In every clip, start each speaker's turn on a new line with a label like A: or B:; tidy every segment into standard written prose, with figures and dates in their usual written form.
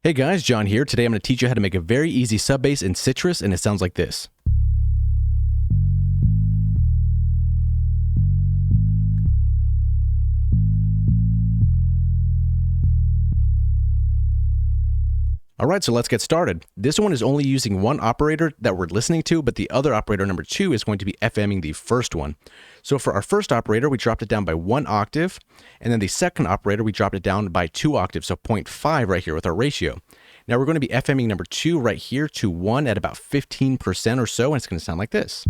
A: Hey guys, John here. Today I'm going to teach you how to make a very easy sub bass in Sytrus, and it sounds like this. Alright, so let's get started. This one is only using one operator that we're listening to, but the other operator, number 2, is going to be FMing the first one. So for our first operator, we dropped it down by 1 octave, and then the second operator, we dropped it down by 2 octaves, so 0.5 right here with our ratio. Now we're going to be FMing number 2 right here to 1 at about 15% or so, and it's going to sound like this.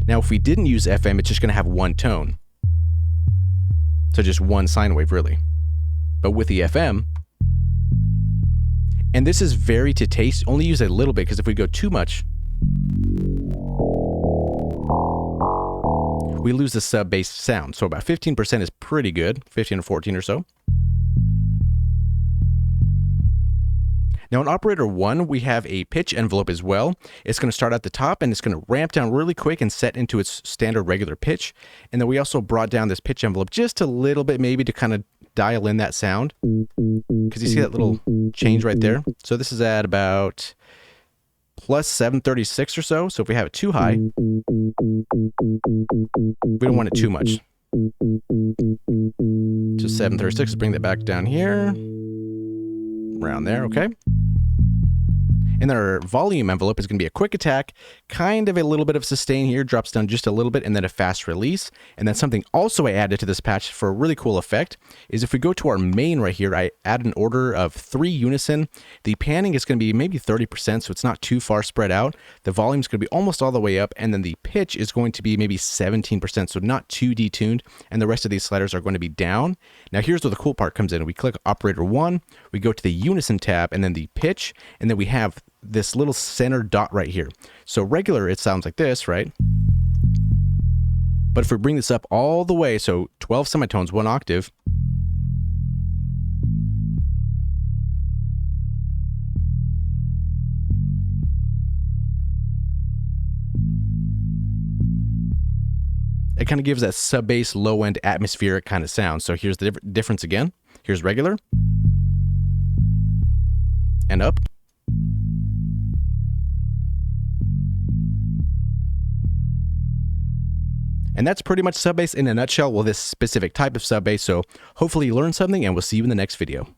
A: Now if we didn't use FM, it's just going to have one tone. So just one sine wave, really. But with the FM, and this is very to taste, only use a little bit, because if we go too much, we lose the sub bass sound. So about 15% is pretty good, 15 or 14 or so. Now in operator 1, we have a pitch envelope as well. It's going to start at the top and it's going to ramp down really quick and set into its standard regular pitch. And then we also brought down this pitch envelope just a little bit, maybe to kind of dial in that sound. Because you see that little change right there? So this is at about plus 736 or so. So if we have it too high, we don't want it too much. Just 736, bring that back down here. Around there, okay? And then our volume envelope is going to be a quick attack, kind of a little bit of sustain here, drops down just a little bit, and then a fast release. And then something also I added to this patch for a really cool effect is if we go to our main right here, I add an order of 3 unison. The panning is going to be maybe 30%, so it's not too far spread out. The volume is going to be almost all the way up, and then the pitch is going to be maybe 17%, so not too detuned, and the rest of these sliders are going to be down. Now here's where the cool part comes in. We click operator 1, we go to the unison tab, and then the pitch, and then we have this little center dot right here. So regular, it sounds like this, right? But if we bring this up all the way, so 12 semitones, 1 octave, it kind of gives that sub bass low end atmospheric kind of sound. So here's the difference again. Here's regular and up. And that's pretty much sub bass in a nutshell, well, this specific type of sub bass. So hopefully you learned something, and we'll see you in the next video.